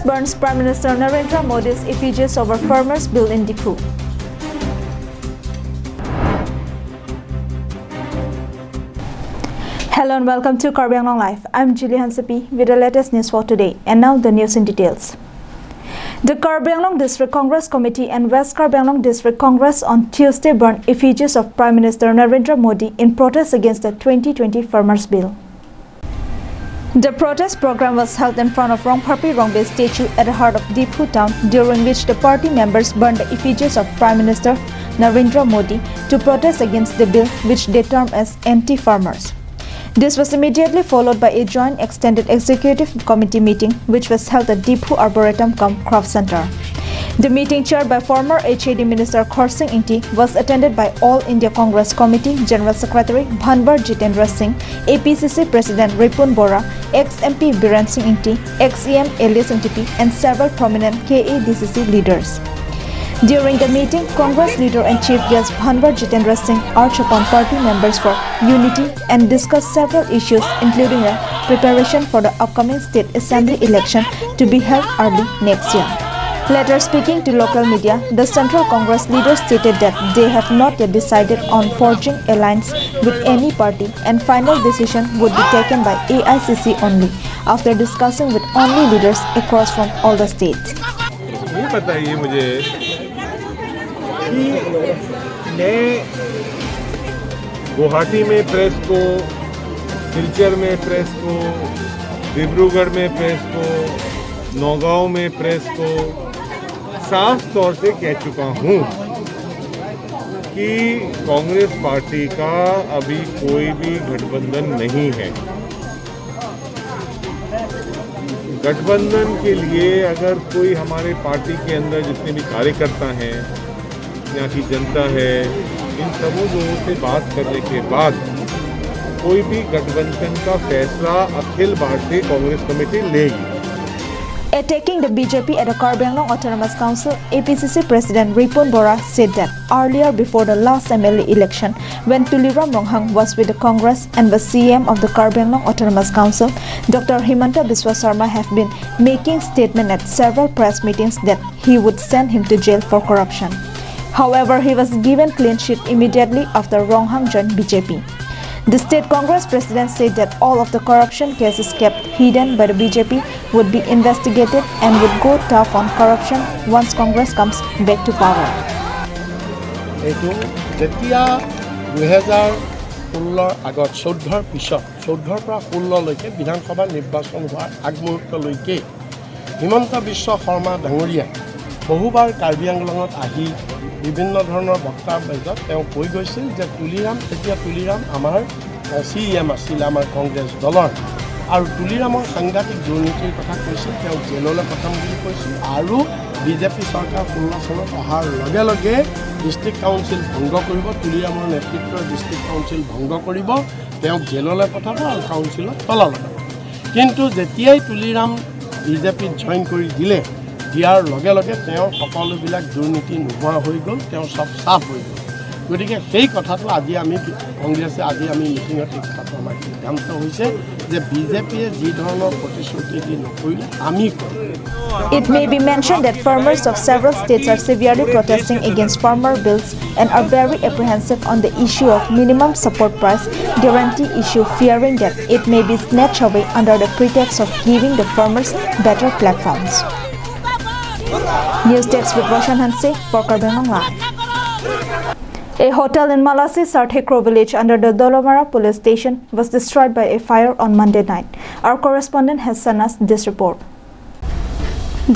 burns Prime Minister Narendra Modi's effigies over farmers' bill in Diphu. Hello and welcome to Karbi Anglong Live. I'm Julie Hansapi with the latest news for today. And now the news in details. The Karbi Anglong District Congress Committee and West Karbi Anglong District Congress on Tuesday burned effigies of Prime Minister Narendra Modi in protest against the 2020 Farmers' Bill. The protest program was held in front of Rongparpi Rongbe statue at the heart of Diphu town, during which the party members burned the effigies of Prime Minister Narendra Modi to protest against the bill, which they term as anti-farmers. This was immediately followed by a joint extended executive committee meeting, which was held at Diphu Arboretum Craft Center. The meeting, chaired by former HAD Minister Khor Singh Ingti, was attended by All India Congress Committee General Secretary Bhanwar Jitendra Singh, APCC President Ripun Bora, ex-MP Biren Singh Ingti, ex-EM Elias Ingtipi, and several prominent KADCC leaders. During the meeting, Congress leader and Chief Guest Bhanwar Jitendra Singh urged upon party members for unity and discussed several issues, including the preparation for the upcoming State Assembly election to be held early next year. Later speaking to local media, the Central Congress leader stated that they have not yet decided on forging alliance with any party, and final decision would be taken by AICC only after discussing with only leaders across from all the states. ये बताइए मुझे कि मैं गुवाहाटी में press को, सिलचर में press को, डिब्रूगढ़ में प्रेस को, नौगांव में प्रेस को साफ तौर से कह चुका हूँ कि कांग्रेस पार्टी का अभी कोई भी गठबंधन नहीं है। गठबंधन के लिए अगर कोई हमारे पार्टी के अंदर जितने भी कार्यकर्ता हैं, यहाँ की जनता है, इन सबों लोगों से बात करने के बाद कोई भी गठबंधन का फैसला अखिल भारतीय कांग्रेस कमेटी लेगी। Attacking the BJP at the Karbi Anglong Autonomous Council, APCC President Ripun Bora said that earlier, before the last MLA election, when Tuliram Ronghang was with the Congress and was CM of the Karbi Anglong Autonomous Council, Dr. Himanta Biswa Sarma have been making statements at several press meetings that he would send him to jail for corruption. However, he was given clean sheet immediately after Ronghang joined BJP. The State Congress President said that all of the corruption cases kept hidden by the BJP would be investigated and would go tough on corruption once Congress comes back to power. এইটো যেতিয়া 2016 আগত 14 পিছত 14 পৰা 16 লৈকে বিধানসভা নিৰ্বাচন হোৱাৰ আগমুহূৰ্তলৈকে হিমন্ত বিশ্ব শৰ্মা ডাঙৰীয়া বহুবাৰ কাৰ্বি আংলঙত আহি বিভিন্ন ধৰণৰ বক্তাৰ মাজত তেওঁ কৈ গৈছিল যে তুলিৰাম আমাৰ CM আছিল আমাৰ কংগ্ৰেছ দলৰ, আৰু তুলিৰামৰ সাংঘাতিক দুৰ্নীতিৰ কথা কৈছিল, তেওঁ জেললৈ পঠাম বুলি কৈছিল, আৰু বিজেপি চৰকাৰ 16 চনত অহাৰ লগে লগে ডিষ্ট্ৰিক্ট কাউন্সিল ভংগ কৰিব, তুলিৰামৰ নেতৃত্বৰ ডিষ্ট্ৰিক্ট কাউন্সিল ভংগ কৰিব, তেওঁক জেললৈ পঠাব আৰু কাউন্সিলত তলা লগাব। কিন্তু যেতিয়াই তুলিৰাম বিজেপিত জইন কৰি দিয়াৰ লগে লগে তেওঁৰ সকলোবিলাক দুৰ্নীতি নোহোৱা হৈ গ'ল, তেওঁ সব সাফ হৈ গ'ল। গতিকে সেই কথাটো আজি আমি কংগ্ৰেছে মিটিঙত এই কথাটো আমাৰ সিদ্ধান্ত হৈছে যে বিজেপিয়ে যি ধৰণৰ প্ৰতিশ্ৰুতি দি নকৰিলে আমি কৰিম। It may be mentioned that farmers of several states are severely protesting against farmer bills and are very apprehensive on the issue of minimum support price guarantee issue, fearing that it may be snatched away under the pretext of giving the farmers better platforms. News text with Roshan Hanse for Karbi Anglong Live. A hotel in Malasi, Sarthekro village under the Dolomara police station was destroyed by a fire on Monday night. Our correspondent has sent us this report.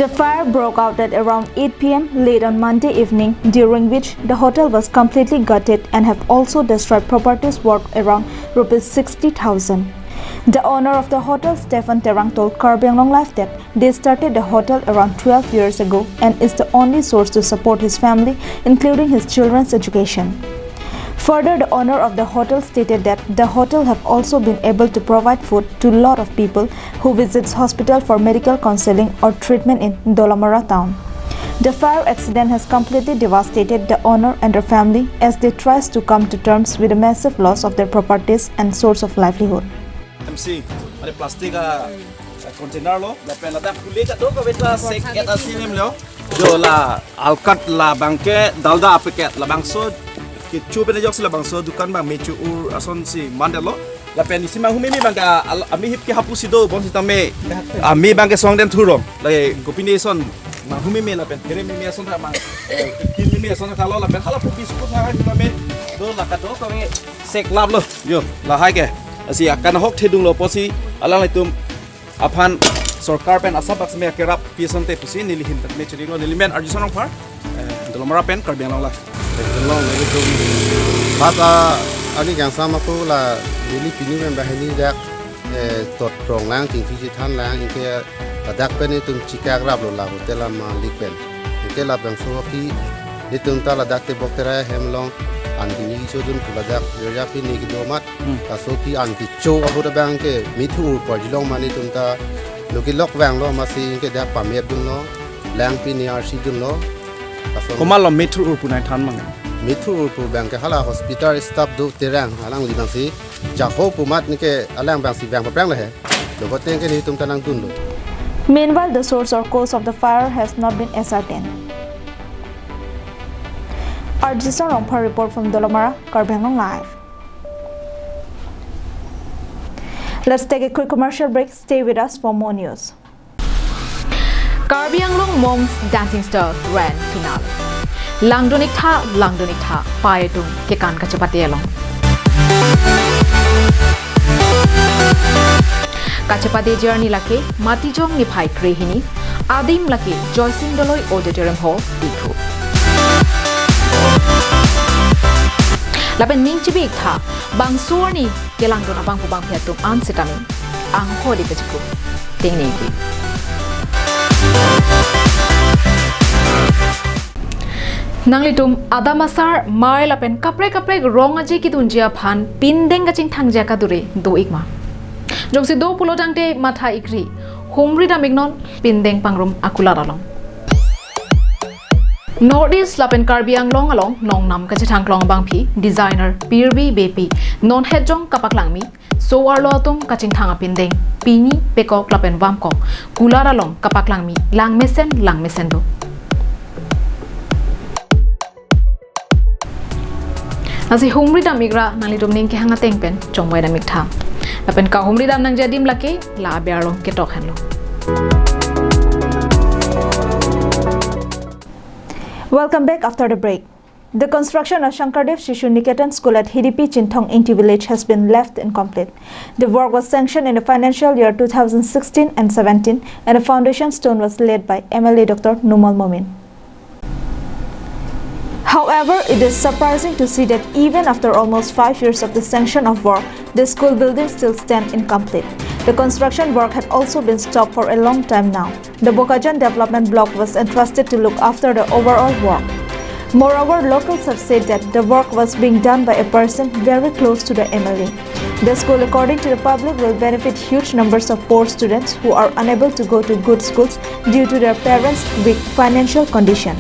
The fire broke out at around 8 p.m. late on Monday evening, during which the hotel was completely gutted and have also destroyed properties worth around Rs 60,000. The owner of the hotel, Stephen Terang, told Karbi Anglong Live that they started the hotel around 12 years ago and is the only source to support his family, including his children's education. Further, the owner of the hotel stated that the hotel have also been able to provide food to a lot of people who visits hospital for medical counseling or treatment in Dolomara town. The fire accident has completely devastated the owner and their family as they try to come to terms with the massive loss of their properties and source of livelihood. MC, ada plastik container lo la pen la da kule ka do ka beta sek et asinem lo jo la alkat la bangke dalda paket la bangso ke chupe ne jok la bangso dukan bang mechu ur ason si mandelo la pen isi mang humi bangka ami hip ke hapusi do bon sitame ami bangke song den thurom la combination mang humi me la pen kere me ason tha mang kin me ason tha lo la pen hala pu biskuit ha ha me do la ka do ka me sek lab lo yo la hai ke asi akan hok thedung lo posi alang lai tum aphan sarkar pen asabak me kerap pisante pusi nilihin tak me chiri lo nilimen arjison par dolomara pen Karbiang Long Life long lagi tu mata ani yang sama tu lah ini pini memang bahini dak tot rong lang ting fisi than lang ingke dak pen itu cikak rap lo lah hotel ma likpen ingke lah bang so pi itu ta la dak te boktera hemlong an kini chodun pula dak ya pi ni ki domat ta so pi an ki cho abu da bang ke mithu por jilong mani tum ta loki lok bang lo masih ingke dak pamiat dun lo lang pi ni arsi dun lo komal lo metro ur punai than mang Mithu pu bang ke hala hospital staff do terang alang li bang si jaho pumat ni ke alang bang si bang prang la he do ko teng ke ni tum tanang tun lo. Meanwhile, the source or cause of the fire has not been ascertained. Arjison Rongpar report from Dolomara, Karbiang Long Live. Let's take a quick commercial break. Stay with us for more news. Karbiang Long Monks Dancing Star Grand Finale. Langdonik tha, paetung kekan kachapatielong. Kachapati journey lake matijong ni phai krehini adim lake Joycing Doloi Auditorium Hall ikhu. Laben ning chibik tha bangsur ni kelangdon abang pubang phiatum an sitami ang khodi pechiku ting ni ki. Nanglitum adamasar mai lapen kapre rong aje ki tunjia phan pindeng gaching thangja ka dure do ikma jongsi do pulo tangte matha ikri humri da mignon pindeng pangrum akula dalong Northeast lapen Karbiang Long along nong nam ka chang klong bang phi designer pirbi bepi non hejong kapaklangmi so arlo tum kaching thanga pindeng pini pekok lapen wamko kulara long kapaklangmi lang mesen do Nasi humri dam migra nali dum ning ke hanga tengpen chongwai da mikha lapen ka humri dam nang jadim lake la biarlo ke tok hanlo Welcome back after the break. The construction of Shankardev Shishu Niketan School at Hidipi Chinthong Ingti village has been left incomplete. The work was sanctioned in the financial year 2016 and 17 and a foundation stone was laid by MLA Dr. Numal Momin. However, it is surprising to see that even after almost 5 years of the sanction of work, the school building still stands incomplete. The construction work had also been stopped for a long time now. The Bokajan Development Block was entrusted to look after the overall work. Moreover, locals have said that the work was being done by a person very close to the MLA. The school, according to the public, will benefit huge numbers of poor students who are unable to go to good schools due to their parents' weak financial condition.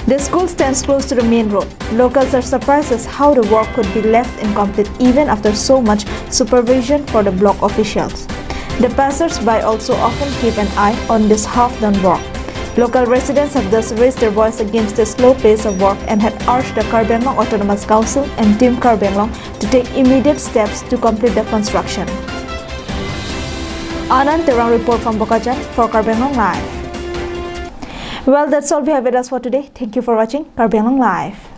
The school stands close to the main road. Locals are surprised as how the work could be left incomplete even after so much supervision for the block officials. The passers-by also often keep an eye on this half-done work. Local residents have thus raised their voice against the slow pace of work and had urged the Karbiang Long Autonomous Council and Team Karbiang Long to take immediate steps to complete the construction. Anand Terang report from Bokajan for Karbiang Long Live. Well, that's all we have with us for today. Thank you for watching Karbiang Long Live.